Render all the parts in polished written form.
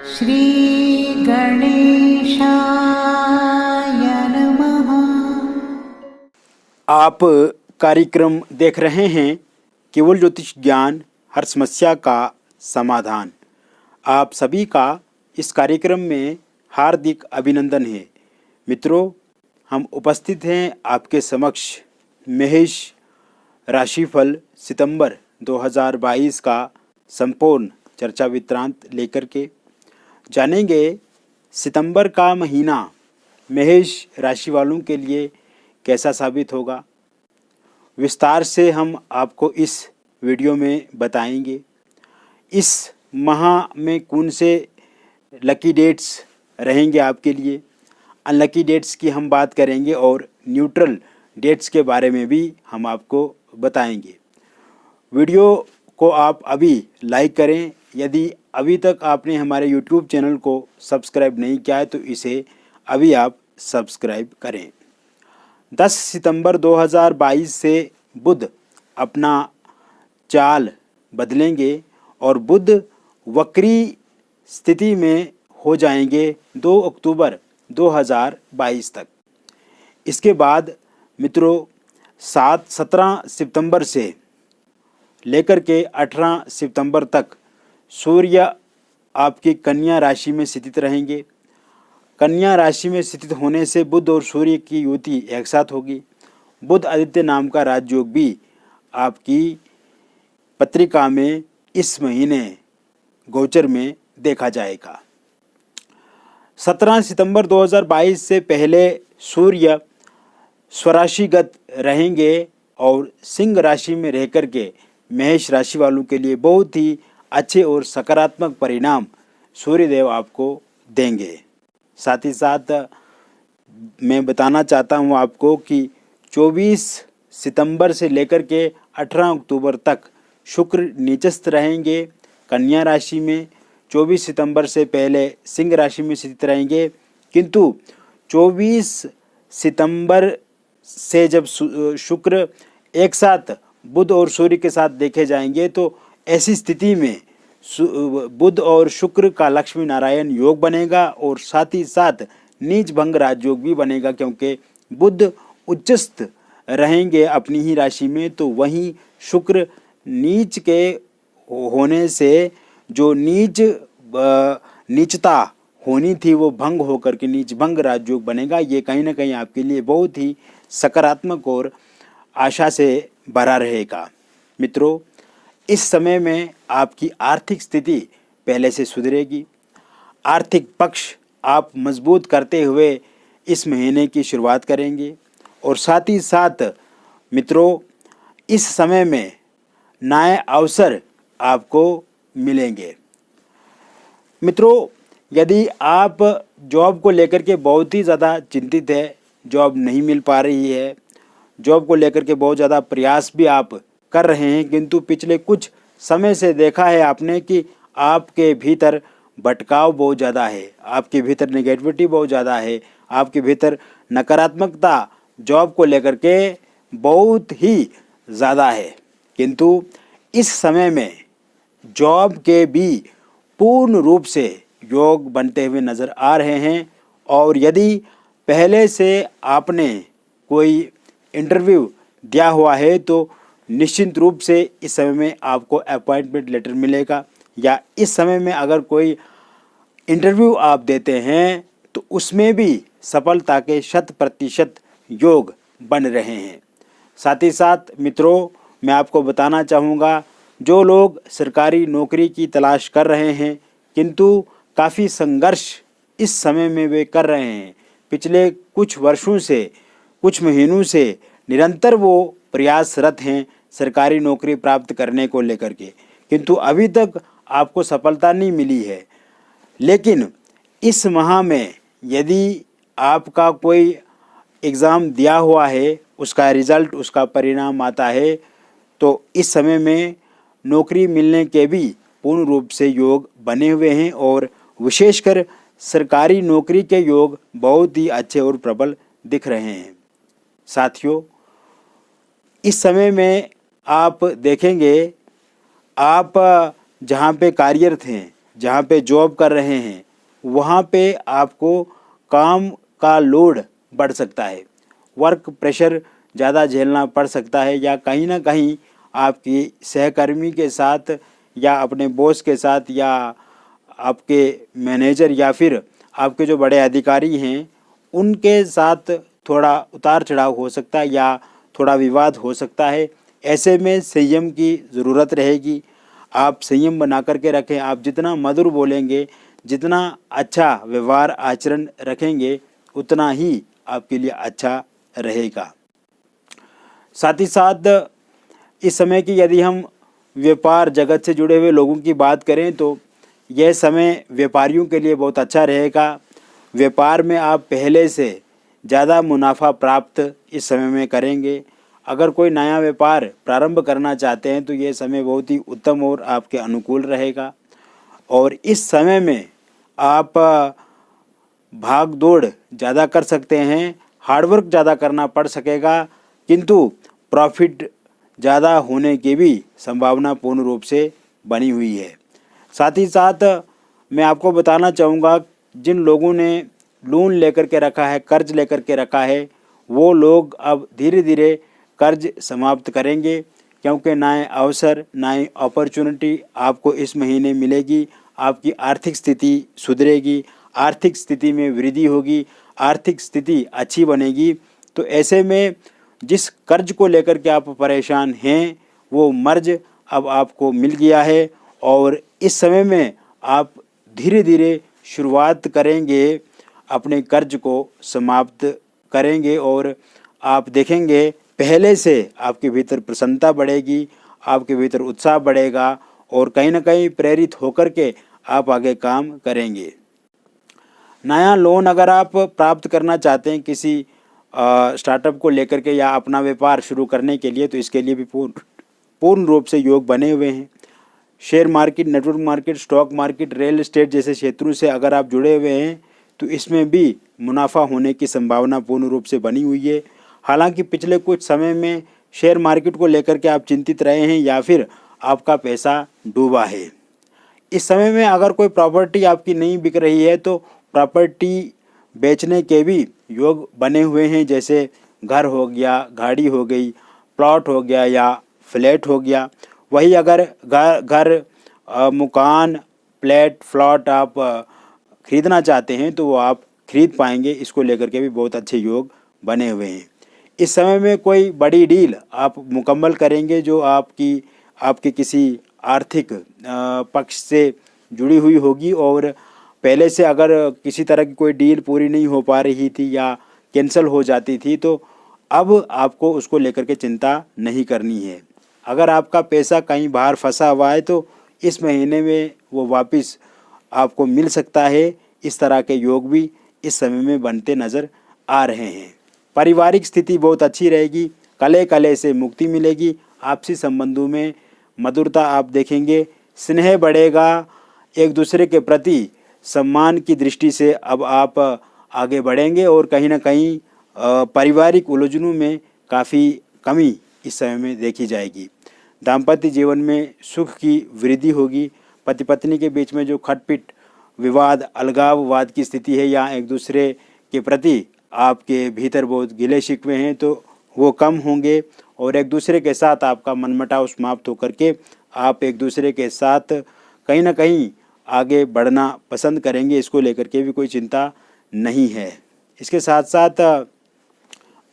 श्री गणेशाय नमः। आप कार्यक्रम देख रहे हैं केवल ज्योतिष ज्ञान, हर समस्या का समाधान। आप सभी का इस कार्यक्रम में हार्दिक अभिनंदन है। मित्रों, हम उपस्थित हैं आपके समक्ष मेष राशिफल सितंबर 2022 का संपूर्ण चर्चा वृत्तांत लेकर के जानेंगे सितंबर का महीना मेष राशि वालों के लिए कैसा साबित होगा। विस्तार से हम आपको इस वीडियो में बताएंगे। इस माह में कौन से लकी डेट्स रहेंगे आपके लिए, अनलकी डेट्स की हम बात करेंगे और न्यूट्रल डेट्स के बारे में भी हम आपको बताएंगे। वीडियो को आप अभी लाइक करें। यदि अभी तक आपने हमारे YouTube चैनल को सब्सक्राइब नहीं किया है तो इसे अभी आप सब्सक्राइब करें। 10 सितंबर 2022 से बुध अपना चाल बदलेंगे और बुध वक्री स्थिति में हो जाएंगे 2 अक्टूबर 2022 तक। इसके बाद मित्रों 17 सितंबर से लेकर के 18 सितंबर तक सूर्य आपकी कन्या राशि में स्थित रहेंगे। कन्या राशि में स्थित होने से बुध और सूर्य की युति एक साथ होगी। बुध आदित्य नाम का राजयोग भी आपकी पत्रिका में इस महीने गोचर में देखा जाएगा। 17 सितंबर 2022 से पहले सूर्य स्वराशिगत रहेंगे और सिंह राशि में रह कर के मेष राशि वालों के लिए बहुत ही अच्छे और सकारात्मक परिणाम सूर्यदेव आपको देंगे। साथ ही साथ मैं बताना चाहता हूं आपको कि 24 सितंबर से लेकर के 18 अक्टूबर तक शुक्र नीचस्थ रहेंगे कन्या राशि में। 24 सितंबर से पहले सिंह राशि में स्थित रहेंगे, किंतु 24 सितंबर से जब शुक्र एक साथ बुध और सूर्य के साथ देखे जाएंगे तो ऐसी स्थिति में बुध और शुक्र का लक्ष्मी नारायण योग बनेगा और साथ ही साथ नीच भंग राजयोग भी बनेगा, क्योंकि बुध उच्चस्थ रहेंगे अपनी ही राशि में, तो वहीं शुक्र नीच के होने से जो नीचता होनी थी वो भंग होकर के नीच भंग राजयोग बनेगा। ये कहीं ना कहीं आपके लिए बहुत ही सकारात्मक और आशा से भरा रहेगा। मित्रों, इस समय में आपकी आर्थिक स्थिति पहले से सुधरेगी। आर्थिक पक्ष आप मजबूत करते हुए इस महीने की शुरुआत करेंगे और साथ ही साथ मित्रों इस समय में नए अवसर आपको मिलेंगे। मित्रों, यदि आप जॉब को लेकर के बहुत ही ज़्यादा चिंतित है, जॉब नहीं मिल पा रही है, जॉब को लेकर के बहुत ज़्यादा प्रयास भी आप कर रहे हैं, किंतु पिछले कुछ समय से देखा है आपने कि आपके भीतर भटकाव बहुत ज़्यादा है, आपके भीतर नेगेटिविटी बहुत ज़्यादा है, आपके भीतर नकारात्मकता जॉब को लेकर के बहुत ही ज़्यादा है। किंतु इस समय में जॉब के भी पूर्ण रूप से योग बनते हुए नज़र आ रहे हैं और यदि पहले से आपने कोई इंटरव्यू दिया हुआ है तो निश्चित रूप से इस समय में आपको अपॉइंटमेंट लेटर मिलेगा, या इस समय में अगर कोई इंटरव्यू आप देते हैं तो उसमें भी सफलता के 100% योग बन रहे हैं। साथ ही साथ मित्रों, मैं आपको बताना चाहूँगा, जो लोग सरकारी नौकरी की तलाश कर रहे हैं किंतु काफ़ी संघर्ष इस समय में वे कर रहे हैं, पिछले कुछ वर्षों से, कुछ महीनों से निरंतर वो प्रयासरत हैं सरकारी नौकरी प्राप्त करने को लेकर के, किंतु अभी तक आपको सफलता नहीं मिली है। लेकिन इस माह में यदि आपका कोई एग्ज़ाम दिया हुआ है, उसका रिज़ल्ट, उसका परिणाम आता है तो इस समय में नौकरी मिलने के भी पूर्ण रूप से योग बने हुए हैं और विशेषकर सरकारी नौकरी के योग बहुत ही अच्छे और प्रबल दिख रहे हैं। साथियों, इस समय में आप देखेंगे, आप जहाँ पे कार्यरत हैं जहाँ पे जॉब कर रहे हैं वहाँ पे आपको काम का लोड बढ़ सकता है, वर्क प्रेशर ज़्यादा झेलना पड़ सकता है, या कहीं ना कहीं आपकी सहकर्मी के साथ या अपने बॉस के साथ या आपके मैनेजर या फिर आपके जो बड़े अधिकारी हैं उनके साथ थोड़ा उतार चढ़ाव हो सकता है या थोड़ा विवाद हो सकता है। ऐसे में संयम की ज़रूरत रहेगी। आप संयम बना करके रखें। आप जितना मधुर बोलेंगे, जितना अच्छा व्यवहार आचरण रखेंगे, उतना ही आपके लिए अच्छा रहेगा। साथ ही साथ इस समय की यदि हम व्यापार जगत से जुड़े हुए लोगों की बात करें तो यह समय व्यापारियों के लिए बहुत अच्छा रहेगा। व्यापार में आप पहले से ज़्यादा मुनाफा प्राप्त इस समय में करेंगे। अगर कोई नया व्यापार प्रारंभ करना चाहते हैं तो ये समय बहुत ही उत्तम और आपके अनुकूल रहेगा। और इस समय में आप भाग दौड़ ज़्यादा कर सकते हैं, हार्डवर्क ज़्यादा करना पड़ सकेगा, किंतु प्रॉफिट ज़्यादा होने की भी संभावना पूर्ण रूप से बनी हुई है। साथ ही साथ मैं आपको बताना चाहूँगा, जिन लोगों ने लोन लेकर के रखा है, कर्ज लेकर के रखा है, वो लोग अब धीरे धीरे कर्ज समाप्त करेंगे, क्योंकि नए अवसर, नई अपॉर्चुनिटी आपको इस महीने मिलेगी। आपकी आर्थिक स्थिति सुधरेगी, आर्थिक स्थिति में वृद्धि होगी, आर्थिक स्थिति अच्छी बनेगी। तो ऐसे में जिस कर्ज को लेकर के आप परेशान हैं वो मर्ज अब आपको मिल गया है और इस समय में आप धीरे धीरे शुरुआत करेंगे, अपने कर्ज को समाप्त करेंगे और आप देखेंगे पहले से आपके भीतर प्रसन्नता बढ़ेगी, आपके भीतर उत्साह बढ़ेगा और कहीं ना कहीं प्रेरित होकर के आप आगे काम करेंगे। नया लोन अगर आप प्राप्त करना चाहते हैं किसी स्टार्टअप को लेकर के या अपना व्यापार शुरू करने के लिए, तो इसके लिए भी पूर्ण रूप से योग बने हुए हैं। Share market, network market, stock market, real estate जैसे क्षेत्रों से अगर आप जुड़े हुए हैं तो इसमें भी मुनाफा होने की संभावना पूर्ण रूप से बनी हुई है। हालांकि पिछले कुछ समय में शेयर मार्केट को लेकर के आप चिंतित रहे हैं या फिर आपका पैसा डूबा है। इस समय में अगर कोई प्रॉपर्टी आपकी नहीं बिक रही है तो प्रॉपर्टी बेचने के भी योग बने हुए हैं, जैसे घर हो गया, गाड़ी हो गई, प्लॉट हो गया या फ्लैट हो गया। वही अगर घर मकान, फ्लैट, प्लॉट आप खरीदना चाहते हैं तो वो आप खरीद पाएंगे। इसको लेकर के भी बहुत अच्छे योग बने हुए हैं। इस समय में कोई बड़ी डील आप मुकम्मल करेंगे जो आपके किसी आर्थिक पक्ष से जुड़ी हुई होगी और पहले से अगर किसी तरह की कोई डील पूरी नहीं हो पा रही थी या कैंसिल हो जाती थी तो अब आपको उसको लेकर के चिंता नहीं करनी है। अगर आपका पैसा कहीं बाहर फंसा हुआ है तो इस महीने में वो वापस आपको मिल सकता है। इस तरह के योग भी इस समय में बनते नज़र आ रहे हैं। पारिवारिक स्थिति बहुत अच्छी रहेगी, कले से मुक्ति मिलेगी, आपसी संबंधों में मधुरता आप देखेंगे, स्नेह बढ़ेगा, एक दूसरे के प्रति सम्मान की दृष्टि से अब आप आगे बढ़ेंगे और कहीं ना कहीं पारिवारिक उलझनों में काफ़ी कमी इस समय में देखी जाएगी। दाम्पत्य जीवन में सुख की वृद्धि होगी। पति पत्नी के बीच में जो खटपिट, विवाद, अलगाववाद की स्थिति है या एक दूसरे के प्रति आपके भीतर बहुत गिले शिकवे हैं तो वो कम होंगे और एक दूसरे के साथ आपका मनमुटाव समाप्त होकर के आप एक दूसरे के साथ कहीं ना कहीं आगे बढ़ना पसंद करेंगे। इसको लेकर के भी कोई चिंता नहीं है। इसके साथ साथ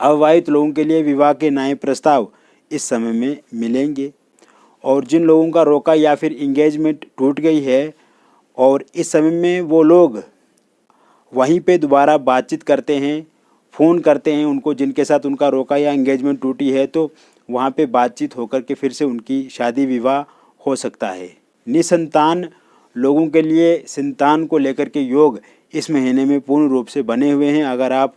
अविवाहित लोगों के लिए विवाह के नए प्रस्ताव इस समय में मिलेंगे और जिन लोगों का रोका या फिर इंगेजमेंट टूट गई है और इस समय में वो लोग वहीं पे दोबारा बातचीत करते हैं, फ़ोन करते हैं उनको जिनके साथ उनका रोका या इंगेजमेंट टूटी है, तो वहाँ पे बातचीत होकर के फिर से उनकी शादी विवाह हो सकता है। निसंतान लोगों के लिए संतान को लेकर के योग इस महीने में पूर्ण रूप से बने हुए हैं। अगर आप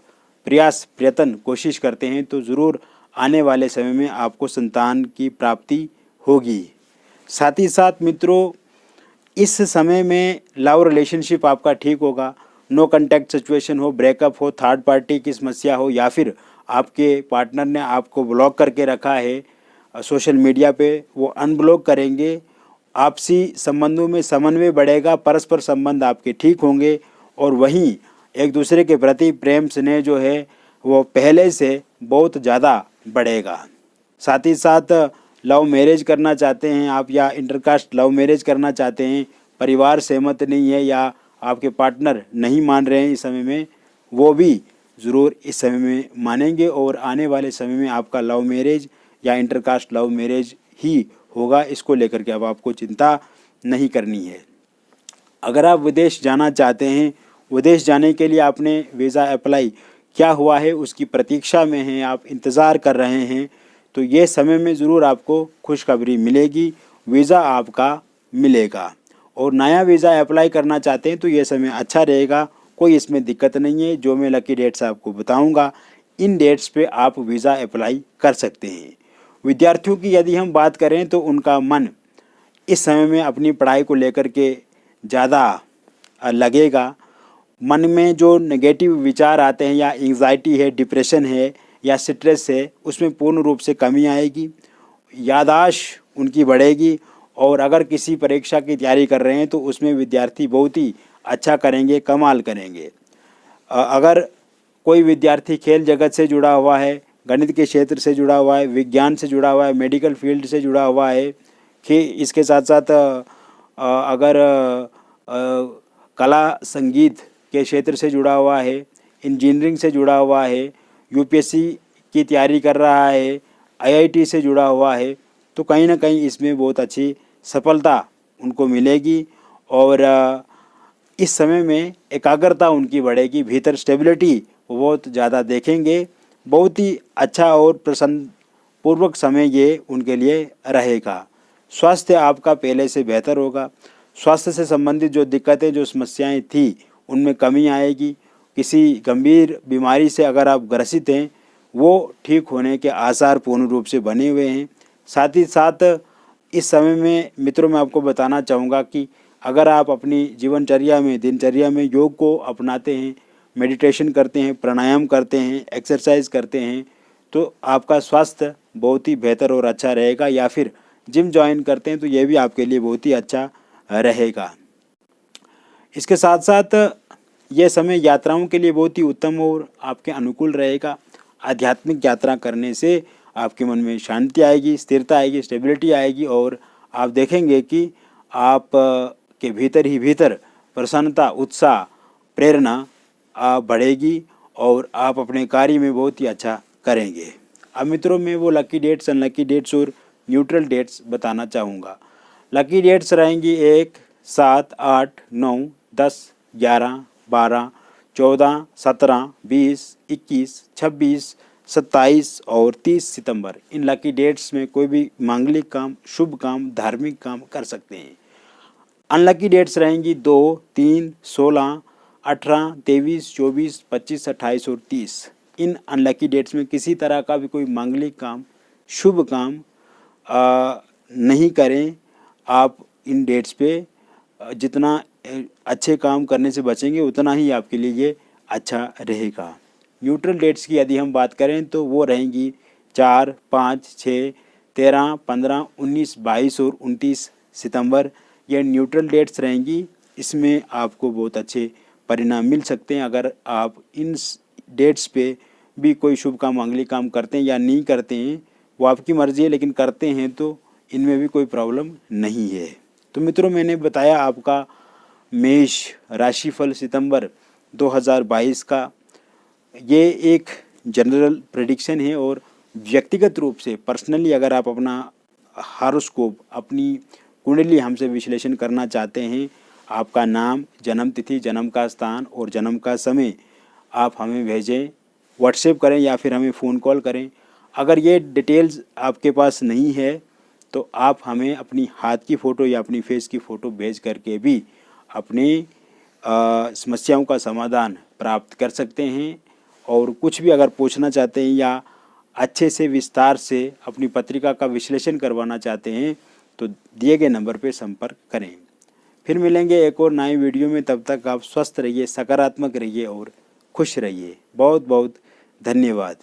प्रयत्न कोशिश करते हैं तो ज़रूर आने वाले समय में आपको संतान की प्राप्ति होगी। साथ ही साथ मित्रों, इस समय में लव रिलेशनशिप आपका ठीक होगा। नो कॉन्टैक्ट सिचुएशन हो, ब्रेकअप हो, थर्ड पार्टी की समस्या हो या फिर आपके पार्टनर ने आपको ब्लॉक करके रखा है सोशल मीडिया पे, वो अनब्लॉक करेंगे आपसी संबंधों में समन्वय बढ़ेगा, परस्पर संबंध आपके ठीक होंगे और वहीं एक दूसरे के प्रति प्रेम स्नेह जो है वो पहले से बहुत ज़्यादा बढ़ेगा। साथ ही साथ लव मैरिज करना चाहते हैं आप या इंटरकास्ट लव मैरिज करना चाहते हैं, परिवार सहमत नहीं है या आपके पार्टनर नहीं मान रहे हैं इस समय में, वो भी ज़रूर इस समय में मानेंगे और आने वाले समय में आपका लव मैरिज या इंटरकास्ट लव मैरिज ही होगा। इसको लेकर के अब आपको चिंता नहीं करनी है। अगर आप विदेश जाना चाहते हैं, विदेश जाने के लिए आपने वीज़ा अप्लाई क्या हुआ है उसकी प्रतीक्षा में हैं, आप इंतज़ार कर रहे हैं, तो ये समय में ज़रूर आपको खुशखबरी मिलेगी, वीज़ा आपका मिलेगा। और नया वीज़ा अप्लाई करना चाहते हैं तो ये समय अच्छा रहेगा, कोई इसमें दिक्कत नहीं है। जो मैं लकी डेट्स आपको बताऊंगा, इन डेट्स पे आप वीज़ा अप्लाई कर सकते हैं। विद्यार्थियों की यदि हम बात करें तो उनका मन इस समय में अपनी पढ़ाई को लेकर के ज़्यादा लगेगा। मन में जो नेगेटिव विचार आते हैं या एंग्जाइटी है, डिप्रेशन है या स्ट्रेस है, उसमें पूर्ण रूप से कमी आएगी, याददाश्त उनकी बढ़ेगी और अगर किसी परीक्षा की तैयारी कर रहे हैं तो उसमें विद्यार्थी बहुत ही अच्छा करेंगे, कमाल करेंगे। अगर कोई विद्यार्थी खेल जगत से जुड़ा हुआ है, गणित के क्षेत्र से जुड़ा हुआ है, विज्ञान से जुड़ा हुआ है, मेडिकल फील्ड से जुड़ा हुआ है, कि इसके साथ साथ अगर कला संगीत के क्षेत्र से जुड़ा हुआ है, इंजीनियरिंग से जुड़ा हुआ है, यूपीएससी की तैयारी कर रहा है, आईआईटी से जुड़ा हुआ है, तो कहीं ना कहीं इसमें बहुत अच्छी सफलता उनको मिलेगी और इस समय में एकाग्रता उनकी बढ़ेगी, भीतर स्टेबिलिटी बहुत ज़्यादा देखेंगे। बहुत ही अच्छा और प्रसन्न पूर्वक समय ये उनके लिए रहेगा। स्वास्थ्य आपका पहले से बेहतर होगा। स्वास्थ्य से संबंधित जो दिक्कतें, जो समस्याएं थी, उनमें कमी आएगी। किसी गंभीर बीमारी से अगर आप ग्रसित हैं, वो ठीक होने के आसार पूर्ण रूप से बने हुए हैं। साथ ही साथ इस समय में मित्रों मैं आपको बताना चाहूँगा कि अगर आप अपनी जीवनचर्या में, दिनचर्या में योग को अपनाते हैं, मेडिटेशन करते हैं, प्राणायाम करते हैं, एक्सरसाइज करते हैं, तो आपका स्वास्थ्य बहुत ही बेहतर और अच्छा रहेगा। या फिर जिम ज्वाइन करते हैं तो ये भी आपके लिए बहुत ही अच्छा रहेगा। इसके साथ साथ यह समय यात्राओं के लिए बहुत ही उत्तम और आपके अनुकूल रहेगा। आध्यात्मिक यात्रा करने से आपके मन में शांति आएगी, स्थिरता आएगी, स्टेबिलिटी आएगी और आप देखेंगे कि आप के भीतर ही भीतर प्रसन्नता, उत्साह, प्रेरणा बढ़ेगी और आप अपने कार्य में बहुत ही अच्छा करेंगे। अब मित्रों मैं वो लकी डेट्स, अनलकी डेट्स और न्यूट्रल डेट्स बताना चाहूँगा। लकी डेट्स रहेंगी 1, 7, 8, 9, 10, 11, 12, 14, 17, 20, 21, 26, 27 और 30 सितंबर। इन लकी डेट्स में कोई भी मांगलिक काम, शुभ काम, धार्मिक काम कर सकते हैं। अनलकी डेट्स रहेंगी 2, 3, 16, 18, 23, 24, 25, 28 और 30। इन अनलकी डेट्स में किसी तरह का भी कोई मांगलिक काम, शुभ काम नहीं करें। आप इन डेट्स पे जितना अच्छे काम करने से बचेंगे उतना ही आपके लिए ये अच्छा रहेगा। न्यूट्रल डेट्स की यदि हम बात करें तो वो रहेंगी 4, 5, 6, 13, 15, 19, 22 और 29 सितंबर। ये न्यूट्रल डेट्स रहेंगी। इसमें आपको बहुत अच्छे परिणाम मिल सकते हैं। अगर आप इन डेट्स पे भी कोई शुभ काम, मांगलिक काम करते हैं या नहीं करते हैं वो आपकी मर्ज़ी है, लेकिन करते हैं तो इनमें भी कोई प्रॉब्लम नहीं है। तो मित्रों मैंने बताया आपका मेष राशिफल सितंबर 2022 का। ये एक जनरल प्रेडिक्शन है और व्यक्तिगत रूप से पर्सनली अगर आप अपना हॉरोस्कोप, अपनी कुंडली हमसे विश्लेषण करना चाहते हैं, आपका नाम, जन्म तिथि, जन्म का स्थान और जन्म का समय आप हमें भेजें, व्हाट्सएप करें या फिर हमें फ़ोन कॉल करें। अगर ये डिटेल्स आपके पास नहीं है तो आप हमें अपनी हाथ की फ़ोटो या अपनी फेस की फ़ोटो भेज करके भी अपनी समस्याओं का समाधान प्राप्त कर सकते हैं। और कुछ भी अगर पूछना चाहते हैं या अच्छे से विस्तार से अपनी पत्रिका का विश्लेषण करवाना चाहते हैं तो दिए गए नंबर पर संपर्क करें। फिर मिलेंगे एक और नए वीडियो में। तब तक आप स्वस्थ रहिए, सकारात्मक रहिए और खुश रहिए। बहुत बहुत धन्यवाद।